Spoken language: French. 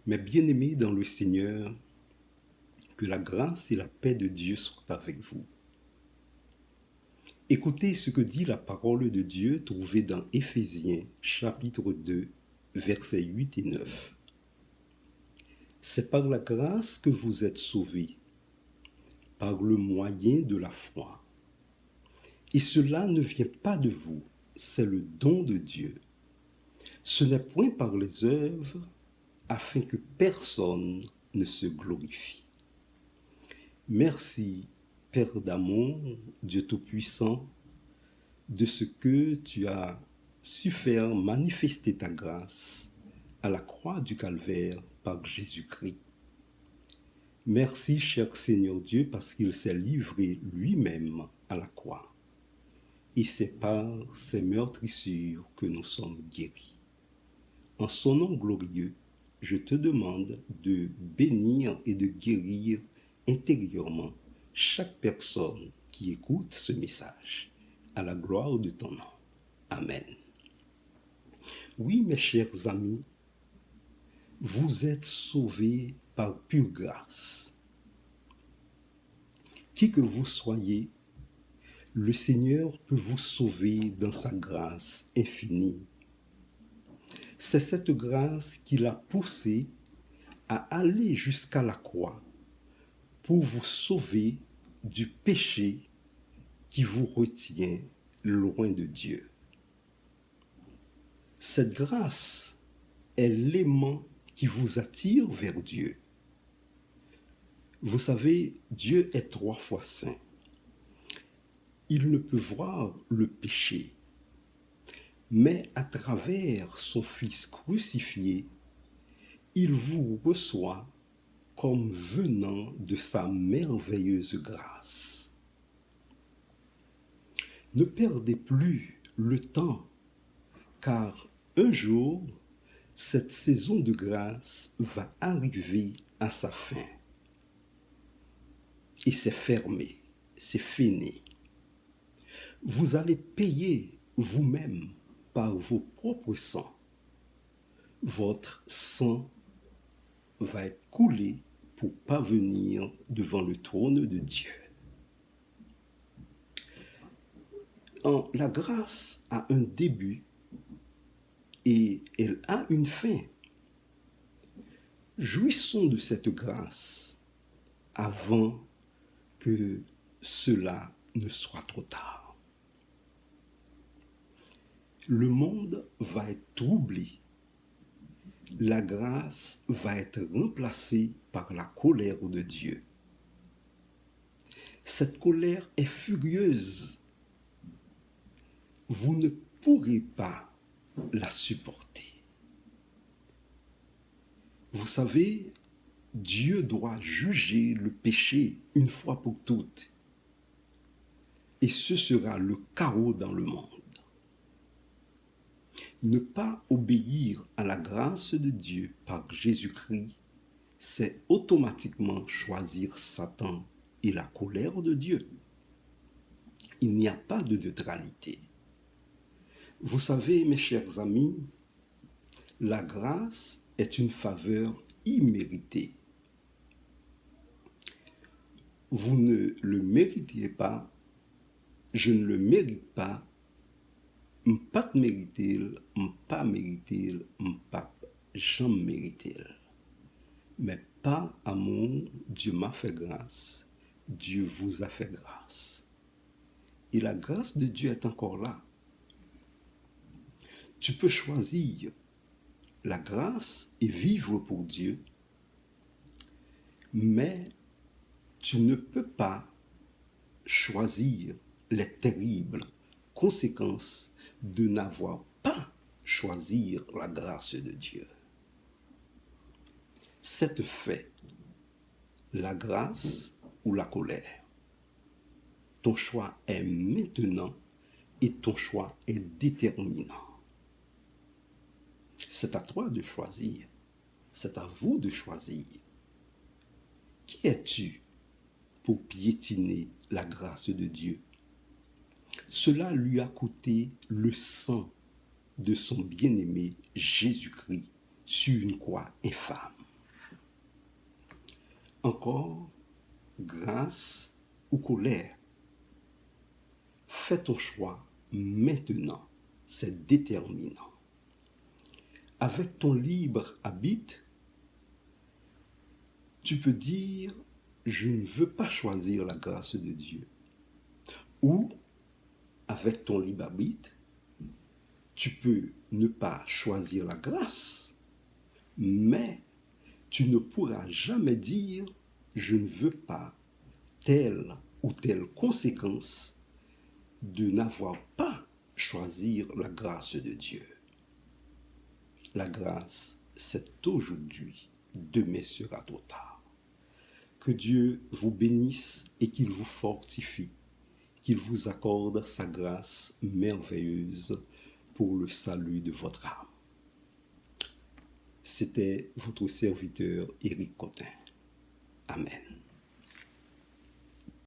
Mes bien-aimés dans le Seigneur, que la grâce et la paix de Dieu soient avec vous. Écoutez ce que dit la parole de Dieu trouvée dans Éphésiens chapitre 2, versets 8 et 9. C'est par la grâce que vous êtes sauvés, par le moyen de la foi. Et cela ne vient pas de vous, c'est le don de Dieu. Ce n'est point par les œuvres, afin que personne ne se glorifie. Merci, Père d'amour, Dieu Tout-Puissant, de ce que tu as su faire manifester ta grâce à la croix du Calvaire par Jésus-Christ. Merci, cher Seigneur Dieu, parce qu'il s'est livré lui-même à la croix. Et c'est par ses meurtrissures que nous sommes guéris. En son nom glorieux, je te demande de bénir et de guérir intérieurement chaque personne qui écoute ce message, à la gloire de ton nom. Amen. Oui, mes chers amis, vous êtes sauvés par pure grâce. Qui que vous soyez, le Seigneur peut vous sauver dans sa grâce infinie. C'est cette grâce qui l'a poussé à aller jusqu'à la croix pour vous sauver du péché qui vous retient loin de Dieu. Cette grâce est l'aimant qui vous attire vers Dieu. Vous savez, Dieu est 3 fois saint. Il ne peut voir le péché, mais à travers son Fils crucifié, il vous reçoit comme venant de sa merveilleuse grâce. Ne perdez plus le temps, car un jour, cette saison de grâce va arriver à sa fin. Et c'est fermé, c'est fini. Vous allez payer vous-même par vos propres sangs. Votre sang va être coulé pour parvenir devant le trône de Dieu. La grâce a un début et elle a une fin. Jouissons de cette grâce avant que cela ne soit trop tard. Le monde va être troublé. La grâce va être remplacée par la colère de Dieu. Cette colère est furieuse. Vous ne pourrez pas la supporter. Vous savez, Dieu doit juger le péché une fois pour toutes. Et ce sera le chaos dans le monde. Ne pas obéir à la grâce de Dieu par Jésus-Christ, c'est automatiquement choisir Satan et la colère de Dieu. Il n'y a pas de neutralité. Vous savez, mes chers amis, la grâce est une faveur imméritée. Vous ne le méritez pas, je ne le mérite pas, pas mériter, pas mériter, pas jamais mériter. Mais par amour, Dieu m'a fait grâce, Dieu vous a fait grâce. Et la grâce de Dieu est encore là. Tu peux choisir la grâce et vivre pour Dieu, mais tu ne peux pas choisir les terribles conséquences de n'avoir pas choisi la grâce de Dieu. C'est fait, la grâce ou la colère. Ton choix est maintenant et ton choix est déterminant. C'est à toi de choisir. C'est à vous de choisir. Qui es-tu pour piétiner la grâce de Dieu? Cela lui a coûté le sang de son bien-aimé Jésus-Christ sur une croix infâme. Encore, grâce ou colère. Fais ton choix maintenant, c'est déterminant. Avec ton libre arbitre, tu peux dire, je ne veux pas choisir la grâce de Dieu. Ou, avec ton libre arbitre, tu peux ne pas choisir la grâce, mais tu ne pourras jamais dire, je ne veux pas telle ou telle conséquence de n'avoir pas choisi la grâce de Dieu. La grâce, c'est aujourd'hui, demain sera trop tard. Que Dieu vous bénisse et qu'il vous fortifie, qu'il vous accorde sa grâce merveilleuse pour le salut de votre âme. C'était votre serviteur Éric Cotin. Amen.